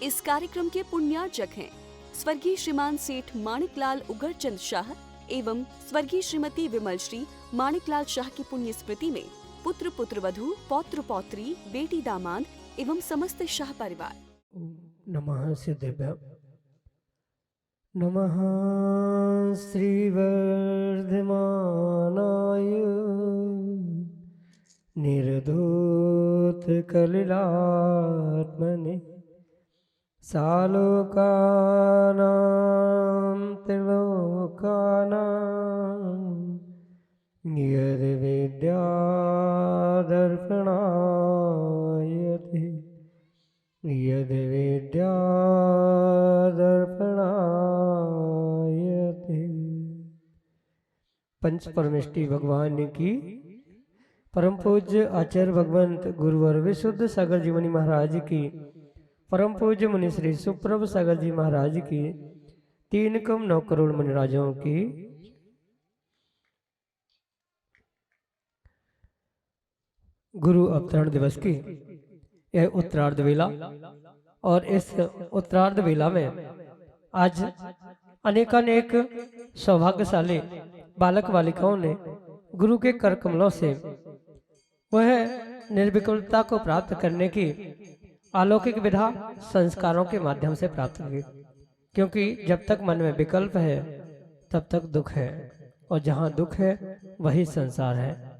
इस कार्यक्रम के पुण्यार्चक हैं स्वर्गीय श्रीमान सेठ माणिकलाल उगरचंद शाह एवं स्वर्गीय श्रीमती विमल श्री माणिकलाल शाह की पुण्य स्मृति में पुत्र पुत्रवधू पौत्र पौत्री बेटी दामाद एवं समस्त शाह परिवार। नमः सिद्धेभ्य नमः श्रीवर्धमानाय निर्धूत कलिलात्मने सालोकानां त्रिलोकानां यद् विद्यादर्पणायते यद् विद्यादर्पणायते। पंच परमेष्टि भगवान की परम पूज्य आचार्य भगवंत गुरुवर विशुद्ध सागर जी मुनि महाराज की परम पूज्य मुनि श्री सुप्रभ सागर जी महाराज की 3,9 करोड़ मुनिराजों की गुरु अवतरण दिवस की यह उत्तरार्ध वेला और इस उत्तरार्ध वेला में आज अनेकानेक सौभाग्यशाली बालक बालिकाओं ने गुरु के कर कमलों से वह निर्विकल्पता को प्राप्त करने की अलौकिक विधा संस्कारों के माध्यम से प्राप्त की। क्योंकि जब तक मन में विकल्प है तब तक दुख है और जहाँ दुख है वही संसार है।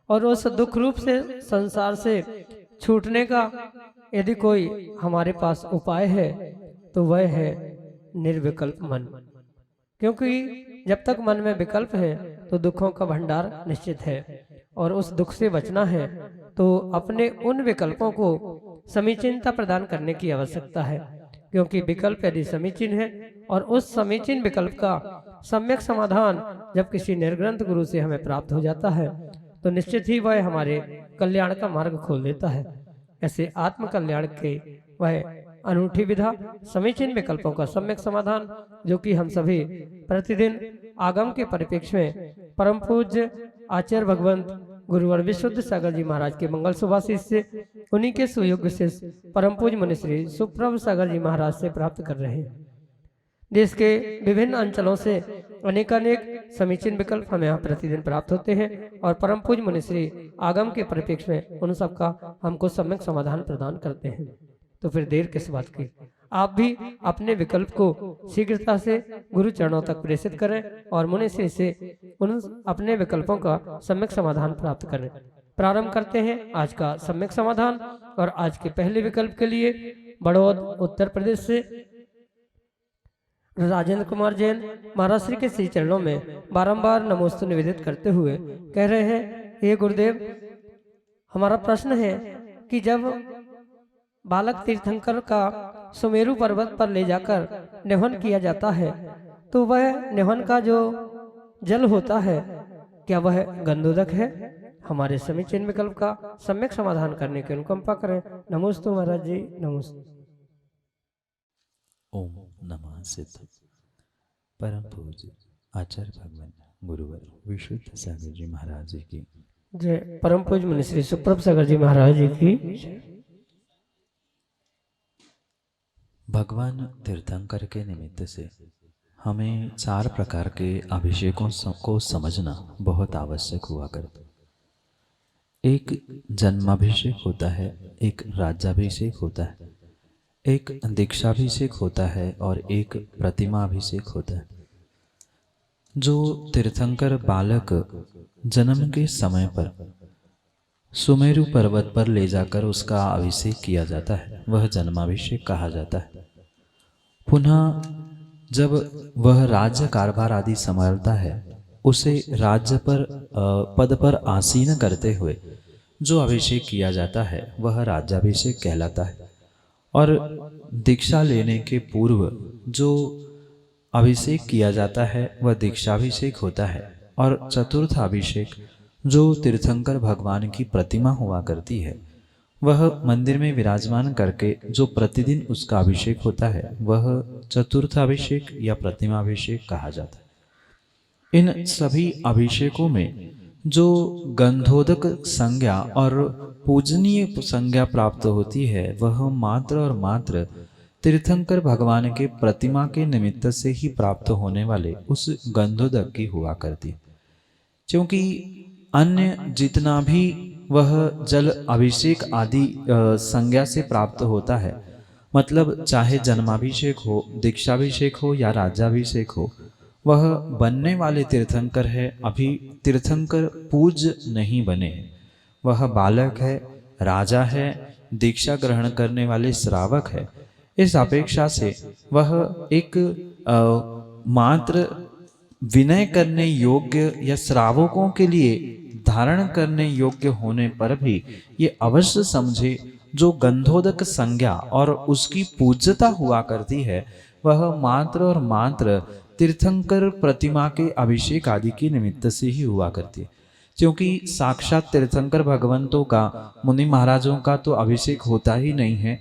और उस दुख रूप से संसार से छूटने का यदि कोई हमारे पास उपाय है तो वह है निर्विकल्प मन। क्योंकि जब तक मन में विकल्प है तो दुखों का भंडार निश्चित है और उस दुख से बचना है तो अपने उन विकल्पों को समीचीनता प्रदान करने की आवश्यकता है। क्योंकि विकल्प यदि समीचीन है और उस समीचीन विकल्प का सम्यक समाधान जब किसी निर्ग्रंथ गुरु से हमें प्राप्त हो जाता है तो निश्चित ही वह हमारे कल्याण का मार्ग खोल देता है। ऐसे आत्म कल्याण के वह अनूठी विधा समीचीन विकल्पों का सम्यक समाधान जो कि हम सभी प्रतिदिन आगम के परिप्रेक्ष्य में परम पूज्य आचार्य भगवंत गुरुवर विशुद्ध सागर जी महाराज के मंगल सुभाषिष से उन्हीं के सुयोग्य से परम पूज्य मुनि श्री सुप्रभ सागर जी महाराज से प्राप्त कर रहे हैं। देश के विभिन्न अंचलों से अनेकानेक समीचीन विकल्प हमें यहाँ प्रतिदिन प्राप्त होते हैं और परम पूज्य मुनि श्री आगम के परिप्रेक्ष्य में उन सबका हमको सम्यक समाधान प्रदान करते हैं। तो फिर देर किस बात की, आप भी अपने विकल्प को शीघ्रता से गुरु चरणों तक प्रेषित करें और मुनि श्री से उन अपने विकल्पों का सम्यक समाधान प्राप्त करें। प्रारंभ करते हैं आज का सम्यक समाधान। और आज के पहले विकल्प के लिए बड़ौद उत्तर प्रदेश से राजेंद्र कुमार जैन महाराज श्री के श्री चरणों में बारंबार नमोस्तु निवेदित करते हुए कह रहे हैं, हे गुरुदेव, हमारा प्रश्न है कि जब बालक तीर्थंकर का सुमेरु पर्वत पर ले जाकर निहवन किया जाता है तो वह निहवन का जो जल होता है क्या वह गंधोदक है? हमारे समीचीन विकल्प का सम्यक समाधान करने की अनुकंपा करें। नमोस्तु महाराज जी, नमोस्तु। ओम नमः सिद्ध परम पूज्य आचार्य भगवान गुरुवर विशुद्ध सागर जी महाराज जी की जय। परम पूज्य मुनि श्री सुप्रभ सागर जी महाराज जी की। भगवान तीर्थंकर के निमित्त से हमें 4 प्रकार के अभिषेकों को समझना बहुत आवश्यक हुआ करता। एक जन्माभिषेक होता है, एक राज्याभिषेक होता है, एक दीक्षाभिषेक होता है और एक प्रतिमाभिषेक होता है। जो तीर्थंकर बालक जन्म के समय पर सुमेरु पर्वत पर ले जाकर उसका अभिषेक किया जाता है वह जन्माभिषेक कहा जाता है। पुनः जब वह राज्य कारभार आदि संभालता है उसे राज्य पर पद पर आसीन करते हुए जो अभिषेक किया जाता है वह राज्याभिषेक कहलाता है। और दीक्षा लेने के पूर्व जो अभिषेक किया जाता है वह दीक्षाभिषेक होता है। और चतुर्थ अभिषेक जो तीर्थंकर भगवान की प्रतिमा हुआ करती है वह मंदिर में विराजमान करके जो प्रतिदिन उसका अभिषेक होता है वह चतुर्थ अभिषेक या प्रतिमाभिषेक कहा जाता है। इन सभी अभिषेकों में जो गंधोदक संज्ञा और पूजनीय संज्ञा प्राप्त होती है वह मात्र और मात्र तीर्थंकर भगवान के प्रतिमा के निमित्त से ही प्राप्त होने वाले उस गंधोदक की हुआ करती, क्योंकि अन्य जितना भी वह जल अभिषेक आदि संज्ञा से प्राप्त होता है, मतलब चाहे जन्माभिषेक हो, दीक्षाभिषेक हो या राज्याभिषेक हो, वह बनने वाले तीर्थंकर है, अभी तीर्थंकर पूज्य नहीं बने हैं। वह बालक है, राजा है, दीक्षा ग्रहण करने वाले श्रावक है। इस अपेक्षा से वह एक मात्र विनय करने योग्य या श्रावकों के लिए धारण करने योग्य होने पर भी ये अवश्य समझे, जो गंधोदक संज्ञा और उसकी पूज्यता हुआ करती है, वह मात्र और मात्र तीर्थंकर प्रतिमा के अभिषेक आदि के निमित्त से ही हुआ करती है। क्योंकि साक्षात तीर्थंकर भगवंतों का, मुनि महाराजों का तो अभिषेक होता ही नहीं है।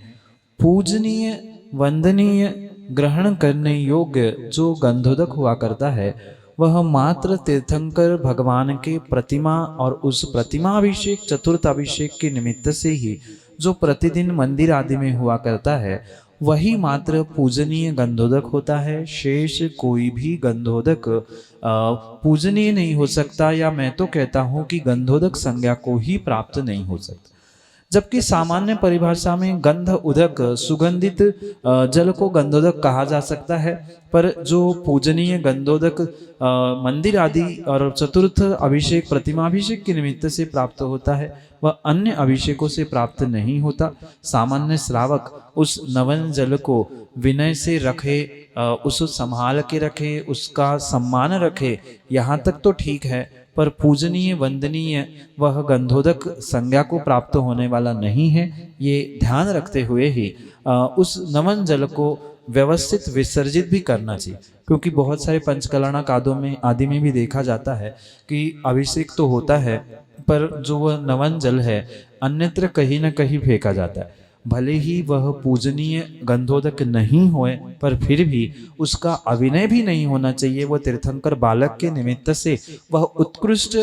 पूजनीय, वंदनीय, ग्रहण करने योग्य जो गंधोदक हुआ करता है, वह मात्र तीर्थंकर भगवान के प्रतिमा और उस प्रतिमा अभिषेक, चतुर्थ अभिषेक के निमित्त से ही जो प्रतिदिन मंदिर आदि में हुआ करता है, वही मात्र पूजनीय गंधोदक होता है। शेष कोई भी गंधोदक पूजनीय नहीं हो सकता, या मैं तो कहता हूँ कि गंधोदक संज्ञा को ही प्राप्त नहीं हो सकता। जबकि सामान्य परिभाषा में गंध उदक, सुगंधित जल को गंधोदक कहा जा सकता है, पर जो पूजनीय गंधोदक मंदिर आदि और चतुर्थ अभिषेक, प्रतिमाभिषेक के निमित्त से प्राप्त होता है, वह अन्य अभिषेकों से प्राप्त नहीं होता। सामान्य श्रावक उस नवन जल को विनय से रखे, उसे संभाल के रखे, उसका सम्मान रखे, यहाँ तक तो ठीक है, पर पूजनीय, वंदनीय वह गंधोदक संज्ञा को प्राप्त होने वाला नहीं है। ये ध्यान रखते हुए ही उस नवन जल को व्यवस्थित विसर्जित भी करना चाहिए, क्योंकि बहुत सारे पंचकलना कादों में आदि में भी देखा जाता है कि अभिषेक तो होता है, पर जो वह नवन जल है अन्यत्र कहीं न कहीं फेंका जाता है। भले ही वह पूजनीय गंधोदक नहीं होए, पर फिर भी उसका अभिनय भी नहीं होना चाहिए। वह तीर्थंकर बालक के निमित्त से, वह उत्कृष्ट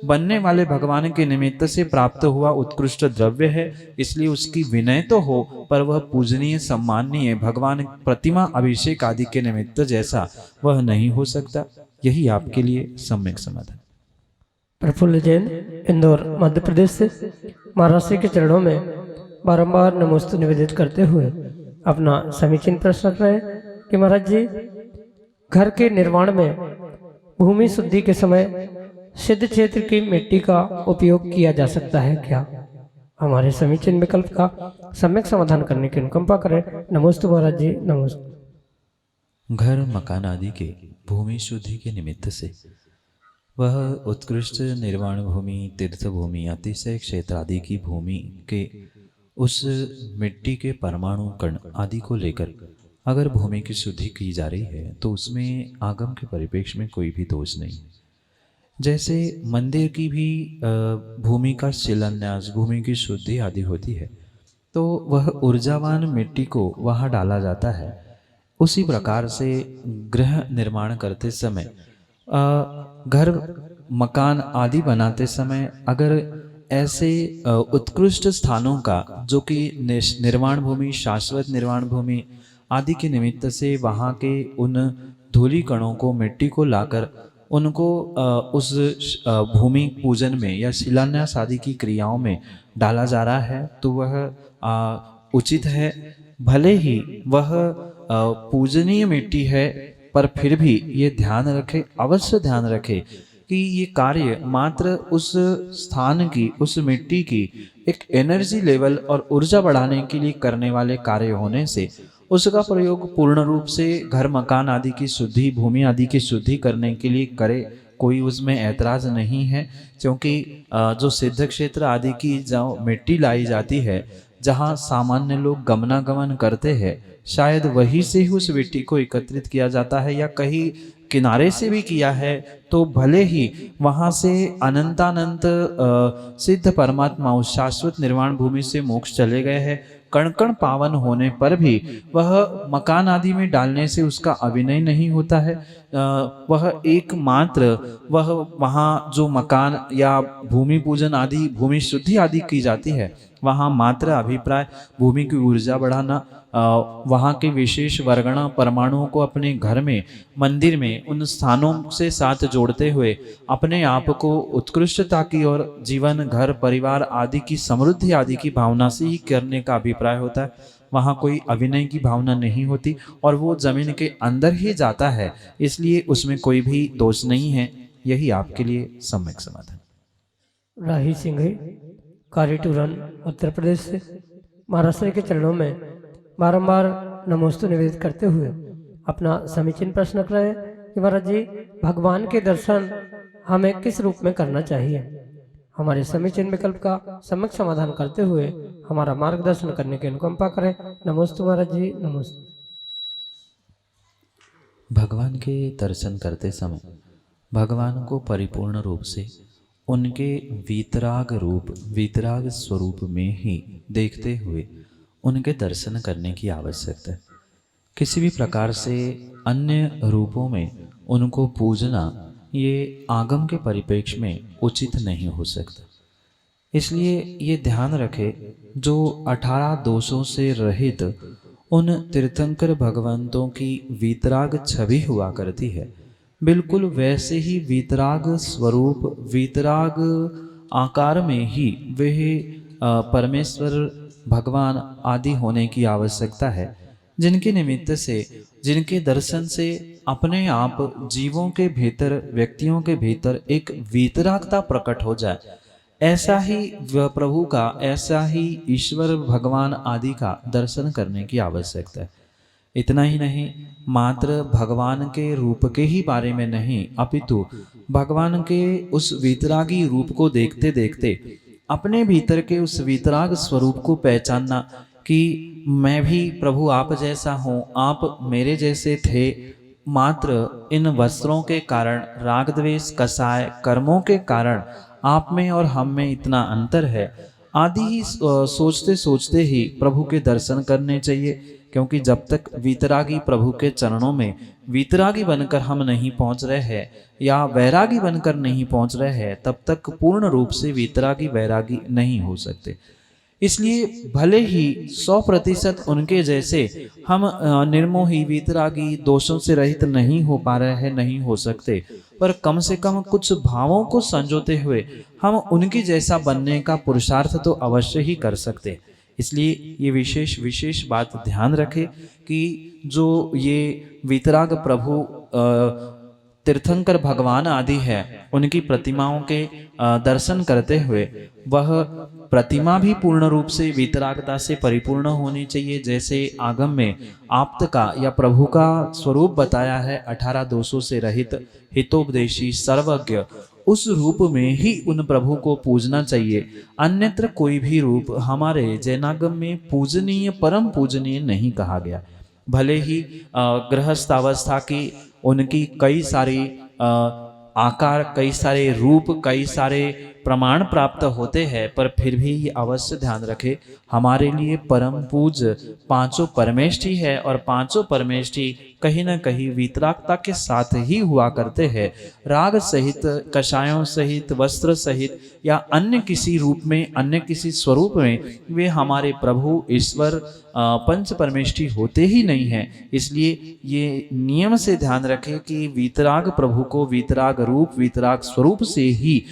बनने वाले भगवान के निमित्त से प्राप्त हुआ उत्कृष्ट द्रव्य है, इसलिए उसकी विनय तो हो, पर वह पूजनीय, सम्माननीय भगवान प्रतिमा अभिषेक आदि के निमित्त जैसा वह नहीं हो सकता। यही आपके लिए सम्यक समाधान। प्रफुल्ल जैन, इंदौर, मध्य प्रदेश से महाराज श्री के चरणों में बारंबार नमोस्तु निवेदित करते हुए अपना समीचीन प्रश्न रख रहे हैं कि महाराज जी, घर के निर्माण में भूमि शुद्धि के समय सिद्ध क्षेत्र की मिट्टी का उपयोग किया जा सकता है क्या? हमारे समीचीन विकल्प का सम्यक समाधान करने की अनुकंपा करें। नमोस्तु महाराज जी, नमोस्तु। घर, मकान आदि के भूमि शुद्धि के निमित्त से वह उत्कृष्ट निर्वाण भूमि, तीर्थ भूमि, अतिशय क्षेत्र आदि की भूमि के उस मिट्टी के परमाणु, कण आदि को लेकर अगर भूमि की शुद्धि की जा रही है, तो उसमें आगम के परिप्रेक्ष्य में कोई भी दोष नहीं। जैसे मंदिर की भी भूमि का शिलान्यास, भूमि की शुद्धि आदि होती है, तो वह ऊर्जावान मिट्टी को वहाँ डाला जाता है। उसी प्रकार से गृह निर्माण करते समय, घर, मकान आदि बनाते समय अगर ऐसे उत्कृष्ट स्थानों का, जो कि निर्वाण भूमि, शाश्वत निर्वाण भूमि आदि के निमित्त से वहाँ के उन धूलि कणों को, मिट्टी को लाकर उनको उस भूमि पूजन में या शिलान्यास आदि की क्रियाओं में डाला जा रहा है, तो वह उचित है। भले ही वह पूजनीय मिट्टी है, पर फिर भी ये ध्यान रखे, अवश्य ध्यान रखे कि ये कार्य मात्र उस स्थान की, उस मिट्टी की एक एनर्जी लेवल और ऊर्जा बढ़ाने के लिए करने वाले कार्य होने से उसका प्रयोग पूर्ण रूप से घर, मकान आदि की शुद्धि, भूमि आदि की शुद्धि करने के लिए करे, कोई उसमें ऐतराज नहीं है। क्योंकि जो सिद्ध क्षेत्र आदि की जो मिट्टी लाई जाती है, जहाँ सामान्य लोग गमनागमन करते हैं, शायद वहीं से ही उस मिट्टी को एकत्रित किया जाता है, या कहीं किनारे से भी किया है, तो भले ही वहाँ से अनंतानंत सिद्ध परमात्मा उस शाश्वत निर्वाण भूमि से मोक्ष चले गए हैं, कण कण पावन होने पर भी वह मकान आदि में डालने से उसका अभिनय नहीं होता है। वह एकमात्र वह वहाँ जो मकान या भूमि पूजन आदि, भूमि शुद्धि आदि की जाती है, वहाँ मात्र अभिप्राय भूमि की ऊर्जा बढ़ाना, वहाँ के विशेष वर्गणा परमाणुओं को अपने घर में, मंदिर में उन स्थानों से साथ जोड़ते हुए अपने आप को उत्कृष्टता की और जीवन, घर, परिवार आदि की समृद्धि आदि की भावना से ही करने का अभिप्राय होता है। वहाँ कोई अभिनय की भावना नहीं होती और वो जमीन के अंदर ही जाता है, इसलिए उसमें कोई भी दोष नहीं है। यही आपके लिए सम्यक समाधान। राही सिंह कारीटूरन उत्तर प्रदेश से महाराष्ट्र के चरणों में बारंबार नमोस्तु निवेदित करते हुए अपना समीचीन प्रश्न कर रहे हैं कि महाराज जी, भगवान के दर्शन हमें किस रूप में करना चाहिए? हमारे समीचीन विकल्प का सम्यक समाधान करते हुए हमारा मार्गदर्शन करने की अनुकंपा करें। नमोस्तु महाराज जी, नमोस्तु। भगवान के दर्शन करते समय भगवान को परिपूर्ण रूप से उनके वीतराग रूप, वीतराग स्वरूप में ही देखते हुए उनके दर्शन करने की आवश्यकता है। किसी भी प्रकार से अन्य रूपों में उनको पूजना ये आगम के परिप्रेक्ष्य में उचित नहीं हो सकता। इसलिए ये ध्यान रखे, जो 18 दोषों से रहित उन तीर्थंकर भगवंतों की वीतराग छवि हुआ करती है, बिल्कुल वैसे ही वीतराग स्वरूप, वीतराग आकार में ही वह परमेश्वर भगवान आदि होने की आवश्यकता है, जिनके निमित्त से, जिनके दर्शन से अपने आप जीवों के भीतर, व्यक्तियों के भीतर एक वीतरागता प्रकट हो जाए। ऐसा ही प्रभु का, ऐसा ही ईश्वर भगवान आदि का दर्शन करने की आवश्यकता है। इतना ही नहीं, मात्र भगवान के रूप के ही बारे में नहीं, अपितु भगवान के उस वीतरागी रूप को देखते देखते अपने भीतर के उस वीतराग स्वरूप को पहचानना कि मैं भी प्रभु आप जैसा हूँ, आप मेरे जैसे थे, मात्र इन वस्त्रों के कारण, राग द्वेष कसाय कर्मों के कारण आप में और हम में इतना अंतर है आदि ही सोचते सोचते ही प्रभु के दर्शन करने चाहिए। क्योंकि जब तक वीतरागी प्रभु के चरणों में वीतरागी बनकर हम नहीं पहुंच रहे हैं या वैरागी बनकर नहीं पहुंच रहे हैं, तब तक पूर्ण रूप से वीतरागी वैरागी नहीं हो सकते। इसलिए भले ही 100% उनके जैसे हम निर्मोही, वीतरागी, दोषों से रहित नहीं हो पा रहे हैं, नहीं हो सकते, पर कम से कम कुछ भावों को संजोते हुए हम उनकी जैसा बनने का पुरुषार्थ तो अवश्य ही कर सकते। इसलिए ये विशेष बात ध्यान रखें कि जो ये वीतराग प्रभु तीर्थंकर भगवान आदि है, उनकी प्रतिमाओं के दर्शन करते हुए वह प्रतिमा भी पूर्ण रूप से वीतरागता से परिपूर्ण होनी चाहिए। जैसे आगम में आप्त का या प्रभु का स्वरूप बताया है, 18 दोषों से रहित, हितोपदेशी, सर्वज्ञ, उस रूप में ही उन प्रभु को पूजना चाहिए। अन्यत्र कोई भी रूप हमारे जैनागम में पूजनीय, परम पूजनीय नहीं कहा गया। भले ही गृहस्थावस्था की उनकी कई सारी आकार, कई सारे रूप, कई सारे प्रमाण प्राप्त होते हैं, पर फिर भी ये अवश्य ध्यान रखे, हमारे लिए परम पूज पांचों परमेष्ठी है और पांचों परमेष्ठी कहीं न कहीं वीतरागता के साथ ही हुआ करते हैं। राग सहित, कषायों सहित, वस्त्र सहित या अन्य किसी रूप में, अन्य किसी स्वरूप में वे हमारे प्रभु ईश्वर पंच परमेष्ठी होते ही नहीं हैं। इसलिए ये नियम से ध्यान रखें कि वीतराग प्रभु को वीतराग रूप, वीतराग स्वरूप से ही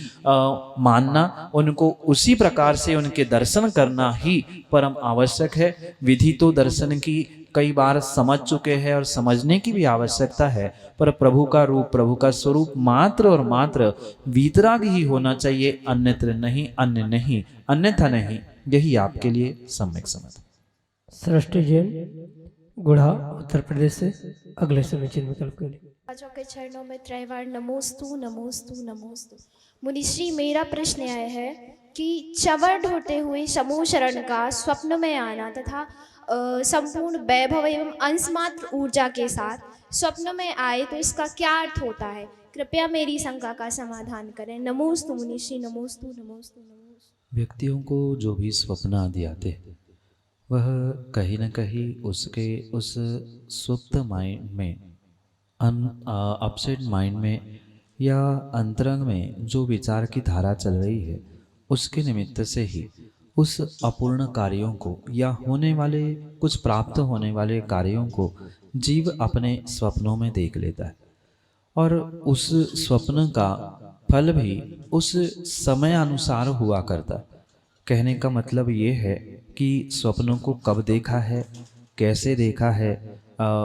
मानना, उनको उसी प्रकार से उनके दर्शन करना ही परम आवश्यक है। विधि तो दर्शन की कई बार समझ चुके हैं और समझने की भी आवश्यकता है, पर प्रभु का रूप, प्रभु का स्वरूप मात्र और मात्र वीतराग ही होना चाहिए, अन्यत्र नहीं, अन्य नहीं, अन्यथा नहीं। यही आपके लिए सम्यक समझ। सृष्टि जैन गुढ़ा उत्तर प्रदेश से अगले समीचीन विकल्प के लिए राजा के चरणों में त्रैवार नमोस्तु नमोस्तु नमोस्तु। मुनिश्री, मेरा प्रश्न यह है कि चवर ढोते हुए समूह शरण का स्वप्न में आना तथा संपूर्ण वैभव एवं अंशमात्र ऊर्जा के साथ स्वप्न में आए तो इसका क्या अर्थ होता है? कृपया मेरी शंका का समाधान करें। नमोस्तु मुनिश्री, नमोस्तु नमोस्तु नमोस्तु। व्यक्तियों को जो भी स्वप्न आदि आते हैं, वह कहीं न कहीं उसके उस सुप्त माइंड में, अपसेट माइंड में या अंतरंग में जो विचार की धारा चल रही है, उसके निमित्त से ही उस अपूर्ण कार्यों को या होने वाले कुछ प्राप्त होने वाले कार्यों को जीव अपने स्वप्नों में देख लेता है और उस स्वप्न का फल भी उस समय अनुसार हुआ करता है। कहने का मतलब ये है कि स्वप्नों को कब देखा है, कैसे देखा है,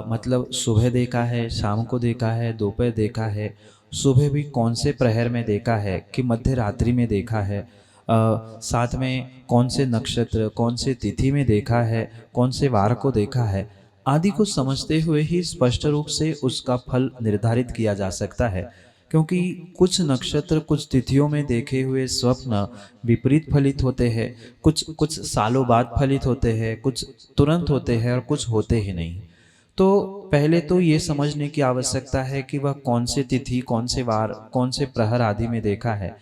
मतलब सुबह देखा है, शाम को देखा है, दोपहर देखा है, सुबह भी कौन से प्रहर में देखा है कि मध्य रात्रि में देखा है, साथ में कौन से नक्षत्र कौन से तिथि में देखा है, कौन से वार को देखा है आदि को समझते हुए ही स्पष्ट रूप से उसका फल निर्धारित किया जा सकता है। क्योंकि कुछ नक्षत्र कुछ तिथियों में देखे हुए स्वप्न विपरीत फलित होते हैं, कुछ सालों बाद फलित होते हैं, कुछ तुरंत होते हैं और कुछ होते ही नहीं। तो पहले तो ये समझने की आवश्यकता है कि वह कौन से तिथि, कौन से वार, कौन से प्रहर आदि में देखा है।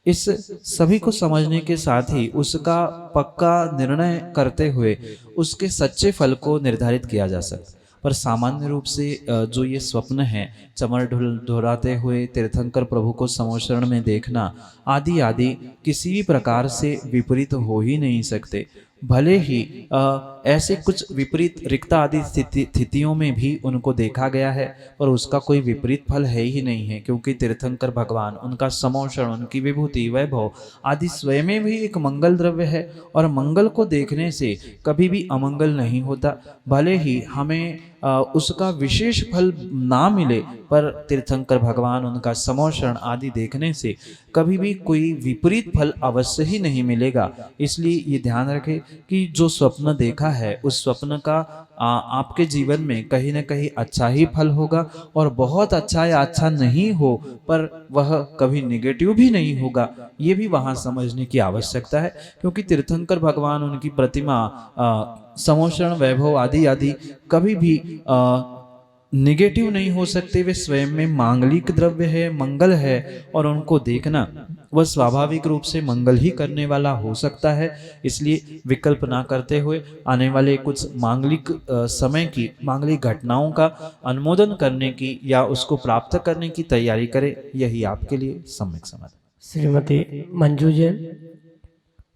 इस सभी को समझने के साथ ही उसका पक्का निर्णय करते हुए उसके सच्चे फल को निर्धारित किया जा सकता। पर सामान्य रूप से जो ये स्वप्न है, चमर दोहराते हुए तीर्थंकर प्रभु को समोशरण में देखना आदि आदि किसी भी प्रकार से विपरीत हो ही नहीं सकते। भले ही ऐसे कुछ विपरीत रिक्ता आदि स्थितियों में भी उनको देखा गया है, पर उसका कोई विपरीत फल है ही नहीं है, क्योंकि तीर्थंकर भगवान, उनका समोषण, उनकी विभूति, वैभव आदि स्वयं भी एक मंगल द्रव्य है और मंगल को देखने से कभी भी अमंगल नहीं होता। भले ही हमें उसका विशेष फल ना मिले, पर तीर्थंकर भगवान, उनका समोषण आदि देखने से कभी भी कोई विपरीत फल अवश्य ही नहीं मिलेगा। इसलिए ये ध्यान रखें कि जो स्वप्न देखा है उस स्वप्न का आपके जीवन में कहीं ना कहीं अच्छा ही फल होगा, और बहुत अच्छा या अच्छा नहीं हो पर वह कभी निगेटिव भी नहीं होगा, ये भी वहाँ समझने की आवश्यकता है। क्योंकि तीर्थंकर भगवान, उनकी प्रतिमा, समोषण, वैभव आदि आदि कभी भी निगेटिव नहीं हो सकते। वे स्वयं में मांगलिक द्रव्य है, मंगल है, और उनको देखना वह स्वाभाविक रूप से मंगल ही करने वाला हो सकता है। इसलिए विकल्प ना करते हुए आने वाले कुछ मांगलिक समय की, मांगलिक घटनाओं का अनुमोदन करने की या उसको प्राप्त करने की तैयारी करें, यही आपके लिए सम्यक समाधान। श्रीमती मंजू जैन,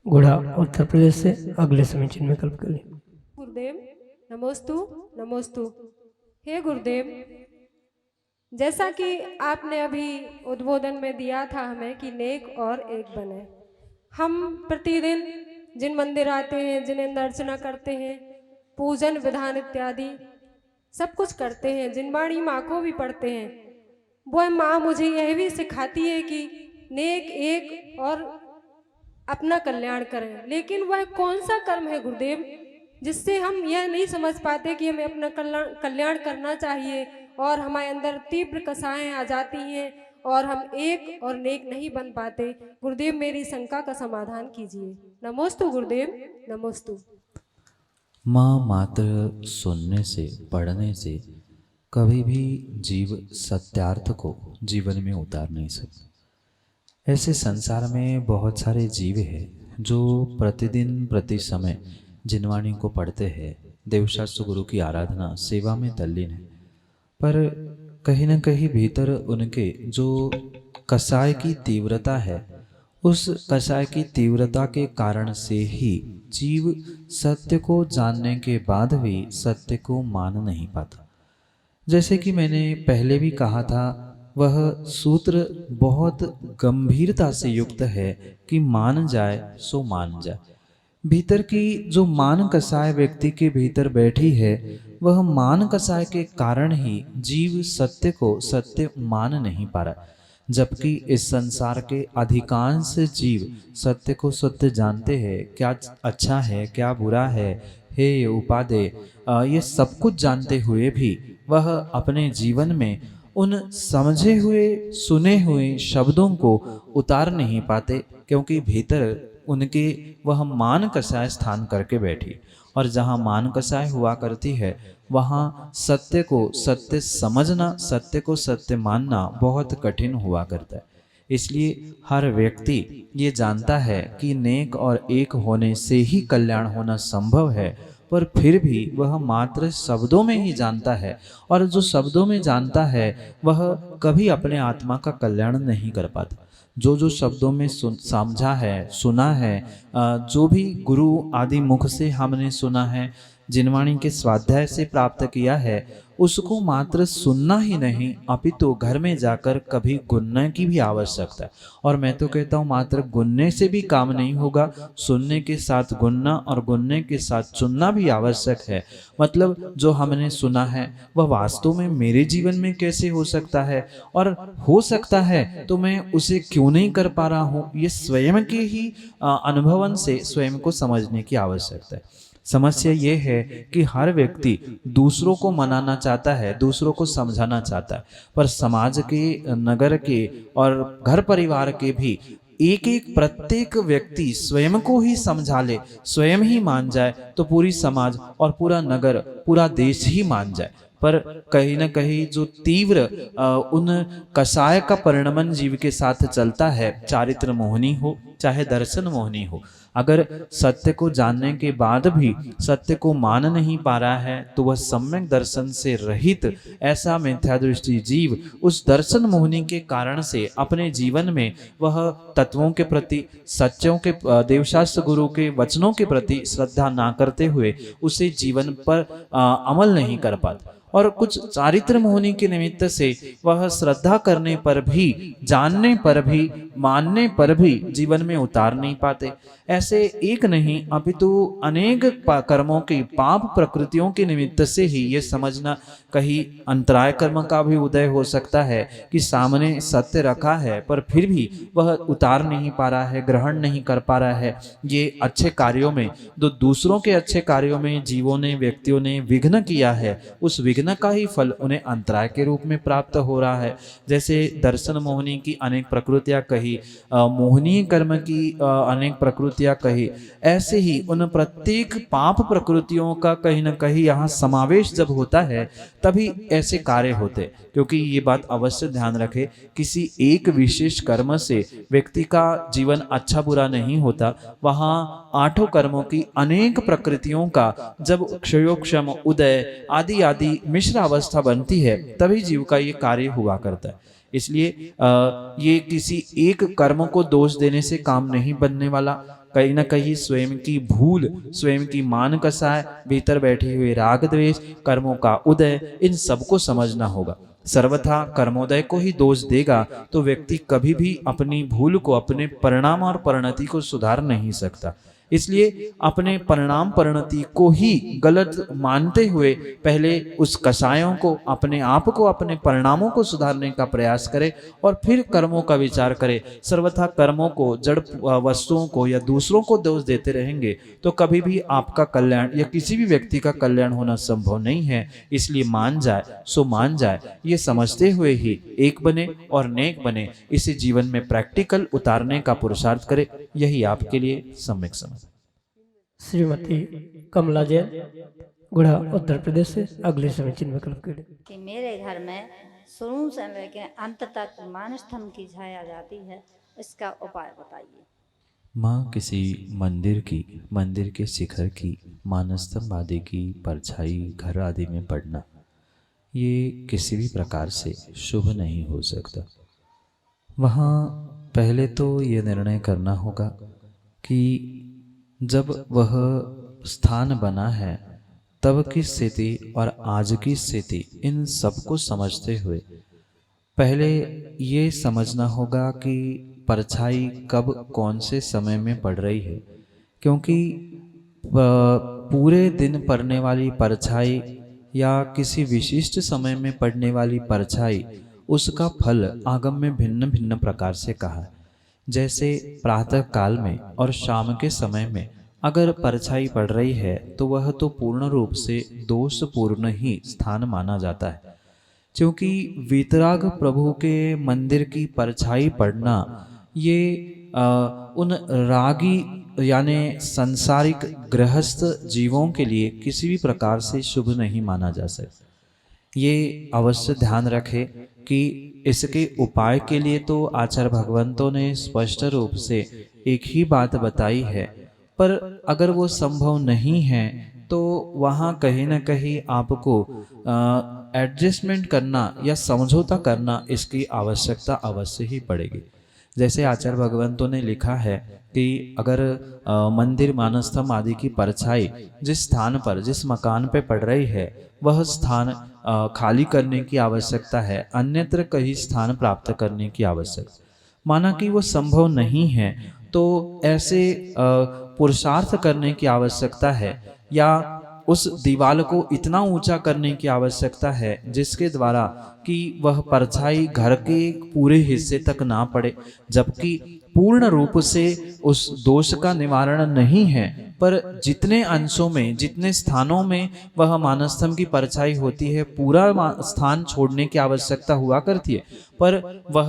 गुड़ा, उत्तर प्रदेश से अगले समीचीन में कल्प करें। गुरुदेव नमोस्तु नमोस्तु। हे गुरुदेव, जैसा कि आपने अभी उद्बोधन में दिया था हमें कि नेक और एक बने, हम प्रतिदिन जिन मंदिर आते हैं, जिन्हें अर्चना करते हैं, पूजन विधान इत्यादि सब कुछ करते हैं, जिनवाणी माँ को भी पढ़ते हैं, वह माँ मुझे यह भी सिखाती है कि नेक एक और अपना कल्याण करें। लेकिन वह कौन सा कर्म है गुरुदेव जिससे हम यह नहीं समझ पाते कि हमें अपना कल्याण करना चाहिए, और हमारे अंदर तीव्र कसाएं आ जाती हैं और हम एक और नेक नहीं बन पाते। गुरुदेव, मेरी शंका का समाधान कीजिए। नमोस्तु गुरुदेव, नमोस्तु। माँ मात्र सुनने से, पढ़ने से कभी भी जीव सत्यार्थ को जीवन में उतार नहीं सकता। ऐसे संसार में बहुत सारे जीव हैं जो प्रतिदिन प्रति समय जिनवाणी को पढ़ते हैं, देवशास्त्र गुरु की आराधना सेवा में तल्लीन है, पर कहीं न कहीं भीतर उनके जो कसाय की तीव्रता है, उस कसाय की तीव्रता के कारण से ही जीव सत्य को जानने के बाद भी सत्य को मान नहीं पाता। जैसे कि मैंने पहले भी कहा था, वह सूत्र बहुत गंभीरता से युक्त है कि मान जाए सो मान जाए। भीतर की जो मान कसाय व्यक्ति के भीतर बैठी है, वह मान कसाय के कारण ही जीव सत्य को सत्य मान नहीं पा रहा, जबकि इस संसार के अधिकांश जीव सत्य को सत्य जानते हैं। क्या अच्छा है, क्या बुरा है, हे उपादेय, ये सब कुछ जानते हुए भी वह अपने जीवन में उन समझे हुए, सुने हुए शब्दों को उतार नहीं पाते, क्योंकि भीतर उनके वह मान कसाय स्थान करके बैठी, और जहाँ मान कसाय हुआ करती है वहाँ सत्य को सत्य समझना, सत्य को सत्य मानना बहुत कठिन हुआ करता है। इसलिए हर व्यक्ति ये जानता है कि नेक और एक होने से ही कल्याण होना संभव है, पर फिर भी वह मात्र शब्दों में ही जानता है, और जो शब्दों में जानता है वह कभी अपने आत्मा का कल्याण नहीं कर पाता। जो जो शब्दों में समझा है, सुना है, जो भी गुरु आदि मुख से हमने सुना है, जिनवाणी के स्वाध्याय से प्राप्त किया है, उसको मात्र सुनना ही नहीं अपितु घर में जाकर कभी गुनने की भी आवश्यकता है। और मैं तो कहता हूँ मात्र गुनने से भी काम नहीं होगा, सुनने के साथ गुनना और गुनने के साथ सुनना भी आवश्यक है। मतलब जो हमने सुना है वह वास्तव में मेरे जीवन में कैसे हो सकता है, और हो सकता है तो मैं उसे क्यों नहीं कर पा रहा हूँ, ये स्वयं के ही अनुभवन से स्वयं को समझने की आवश्यकता है। समस्या ये है कि हर व्यक्ति दूसरों को मनाना चाहता है, दूसरों को समझाना चाहता है, पर समाज के, नगर के और घर परिवार के भी एक एक प्रत्येक व्यक्ति स्वयं को ही समझा ले, स्वयं ही मान जाए तो पूरी समाज और पूरा नगर, पूरा देश ही मान जाए। पर कहीं न कहीं जो तीव्र उन कषाय का परिणमन जीव के साथ चलता है, चारित्र मोहनी हो चाहे दर्शन मोहनी हो, अगर सत्य को जानने के बाद भी सत्य को मान नहीं पा रहा है तो वह सम्यक दर्शन से रहित ऐसा मिथ्या दृष्टि जीव उस दर्शन मोहनी के कारण से अपने जीवन में वह तत्वों के प्रति, सच्चों के, देवशास्त्र गुरु के वचनों के प्रति श्रद्धा ना करते हुए उसे जीवन पर अमल नहीं कर पाता, और कुछ चारित्र मोहनी के निमित्त से वह श्रद्धा करने पर भी, जानने पर भी, मानने पर भी जीवन में उतार नहीं पाते। ऐसे एक नहीं अपितु अनेक कर्मों की, पाप प्रकृतियों के निमित्त से ही ये समझना कहीं अंतराय कर्म का भी उदय हो सकता है कि सामने सत्य रखा है पर फिर भी वह उतार नहीं पा रहा है, ग्रहण नहीं कर पा रहा है। ये अच्छे कार्यों में, जो दूसरों के अच्छे कार्यों में जीवों ने, व्यक्तियों ने विघ्न किया है, उस विघ्न का ही फल उन्हें अंतराय के रूप में प्राप्त हो रहा है। जैसे दर्शन मोहनी की अनेक प्रकृतियां कही, मोहनीय कर्म की अनेक प्रकृतियां कही, ऐसे ही उन प्रत्येक पाप प्रकृतियों का कहीं न कहीं यहाँ समावेश जब होता है तभी ऐसे कार्य होते। क्योंकि ये बात अवश्य ध्यान रखे, किसी एक विशेष कर्म से व्यक्ति का जीवन अच्छा बुरा नहीं होता, वहाँ आठों कर्मों की अनेक प्रकृतियों का जब क्षयोक्षम, उदय आदि आदि मिश्र अवस्था बनती है तभी जीव का ये कार्य हुआ करता है। इसलिए ये किसी एक कर्म को दोष देने से काम नहीं बनने वाला। कहीं ना कहीं स्वयं की भूल, स्वयं की मान कसाय, भीतर बैठे हुए राग द्वेष, कर्मों का उदय, इन सबको समझना होगा। सर्वथा कर्मोदय को ही दोष देगा तो व्यक्ति कभी भी अपनी भूल को, अपने परिणाम और परिणति को सुधार नहीं सकता। इसलिए अपने परिणाम परिणति को ही गलत मानते हुए पहले उस कषायों को, अपने आप को, अपने परिणामों को सुधारने का प्रयास करे और फिर कर्मों का विचार करे। सर्वथा कर्मों को, जड़ वस्तुओं को या दूसरों को दोष देते रहेंगे तो कभी भी आपका कल्याण या किसी भी व्यक्ति का कल्याण होना संभव नहीं है। इसलिए मान जाए सो मान जाए, ये समझते हुए ही एक बने और नेक बने, इसे जीवन में प्रैक्टिकल उतारने का पुरुषार्थ करे। यही आपके लिए सम्यक समझ। श्रीमती कमला जैन, गुड़ा, उत्तर प्रदेश से अगले समय चिन्ह विकल्प के लिए। कि मेरे घर में शुरू से लेकर अंत तक मानस्तंभ की छाया जाती है, इसका उपाय बताइए। माँ किसी मंदिर के शिखर की, मानस्तंभ आदि की परछाई घर आदि में पड़ना, ये किसी भी प्रकार से शुभ नहीं हो सकता। वहाँ पहले तो ये निर्णय करना होगा कि जब वह स्थान बना है तब की स्थिति और आज की स्थिति, इन सबको समझते हुए पहले ये समझना होगा कि परछाई कब कौन से समय में पड़ रही है। क्योंकि पूरे दिन पड़ने वाली परछाई या किसी विशिष्ट समय में पड़ने वाली परछाई, उसका फल आगम में भिन्न भिन्न प्रकार से कहा है। जैसे प्रातः काल में और शाम के समय में अगर परछाई पड़ रही है तो वह तो पूर्ण रूप से दोषपूर्ण ही स्थान माना जाता है। क्योंकि वीतराग प्रभु के मंदिर की परछाई पड़ना ये उन रागी यानी संसारिक गृहस्थ जीवों के लिए किसी भी प्रकार से शुभ नहीं माना जा सकता। ये अवश्य ध्यान रखें कि इसके उपाय के लिए तो आचार्य भगवंतों ने स्पष्ट रूप से एक ही बात बताई है, पर अगर वो संभव नहीं है तो वहाँ कहीं ना कहीं आपको एडजस्टमेंट करना या समझौता करना, इसकी आवश्यकता अवश्य ही पड़ेगी। जैसे आचार्य भगवंतों ने लिखा है कि अगर मंदिर मानस्तंभ आदि की परछाई जिस स्थान पर, जिस मकान पे पड़ रही है, वह स्थान खाली करने की आवश्यकता है, अन्यत्र कहीं स्थान प्राप्त करने की आवश्यकता। माना कि वो संभव नहीं है तो ऐसे पुरुषार्थ करने की आवश्यकता है, या उस दीवाल को इतना ऊंचा करने की आवश्यकता है जिसके द्वारा कि वह परछाई घर के पूरे हिस्से तक ना पड़े, जबकि पूर्ण रूप से उस दोष का निवारण नहीं है, पर जितने अंशों में, जितने स्थानों में वह मानस्तंभ की परछाई होती है, पूरा स्थान छोड़ने की आवश्यकता हुआ करती है। पर वह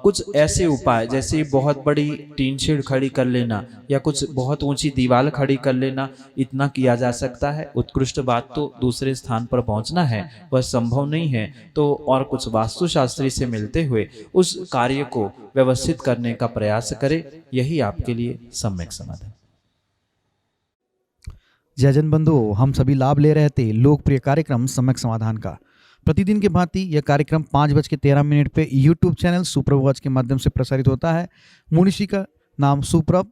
कुछ ऐसे उपाय, जैसे बहुत बड़ी टीन शेड खड़ी कर लेना या कुछ बहुत ऊंची दीवार खड़ी कर लेना, इतना किया जा सकता है। उत्कृष्ट बात तो दूसरे स्थान पर पहुंचना है, वह संभव नहीं है। तो और कुछ वास्तुशास्त्री से मिलते हुए उस कार्य को व्यवस्थित करने का प्रयास करें, यही आपके लिए सम्यक समाधान। जयजन बंधु, हम सभी लाभ ले रहे थे लोकप्रिय कार्यक्रम सम्यक समाधान का। प्रतिदिन के भांति यह कार्यक्रम 5:13 पे यूट्यूब चैनल सुप्रभ उवाच के माध्यम से प्रसारित होता है। मुनिषी का नाम सुप्रभ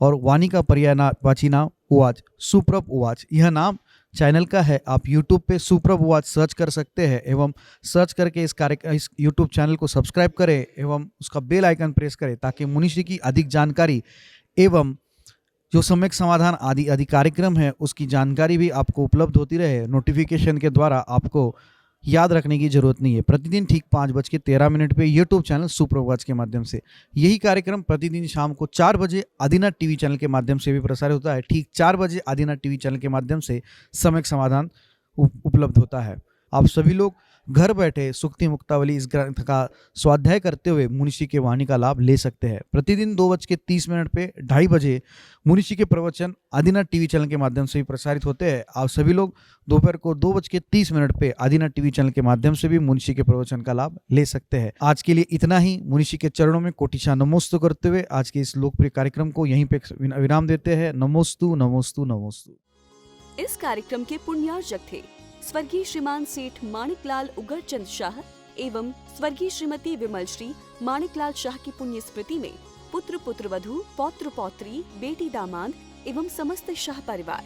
और वाणी का पर्यायवाची नाम उवाच, सुप्रभ उवाच यह नाम चैनल का है। आप यूट्यूब पे सुप्रभ उवाच सर्च कर सकते हैं एवं सर्च करके इस यूट्यूब चैनल को सब्सक्राइब करें एवं उसका बेल आइकन प्रेस करें, ताकि मुनिषी की अधिक जानकारी एवं जो सम्यक समाधान आदि कार्यक्रम है उसकी जानकारी भी आपको उपलब्ध होती रहे। नोटिफिकेशन के द्वारा आपको याद रखने की जरूरत नहीं है। प्रतिदिन ठीक 5:13 पे यूट्यूब चैनल सुप्रभ उवाच के माध्यम से यही कार्यक्रम प्रतिदिन शाम को 4 बजे आदिनाथ टीवी चैनल के माध्यम से भी प्रसारित होता है। ठीक 4 बजे आदिनाथ टीवी चैनल के माध्यम से सम्यक समाधान उपलब्ध होता है। आप सभी लोग घर बैठे सुक्ति मुक्तावली इस ग्रंथ का स्वाध्याय करते हुए मुनिषी के वाणी का लाभ ले सकते हैं। प्रतिदिन 2:30 पे 2:30 बजे मुनिषी के प्रवचन आदिनाथ टीवी चैनल के माध्यम से भी प्रसारित होते हैं। आप सभी लोग दोपहर को 2:30 पे आदिनाथ टीवी चैनल के माध्यम से भी मुनिषी के प्रवचन का लाभ ले सकते हैं। आज के लिए इतना ही। मुनिषी के चरणों में कोटिशा नमोस्तु करते हुए आज के इस लोकप्रिय कार्यक्रम को यहीं पे विराम देते हैं। नमोस्तु नमोस्तु नमोस्तु। इस कार्यक्रम के पुण्यार्जक थे स्वर्गीय श्रीमान सेठ माणिकलाल उगरचंद शाह एवं स्वर्गीय श्रीमती विमल श्री माणिकलाल शाह की पुण्य स्मृति में पुत्र पुत्रवधू, पौत्र पौत्री, बेटी दामाद एवं समस्त शाह परिवार।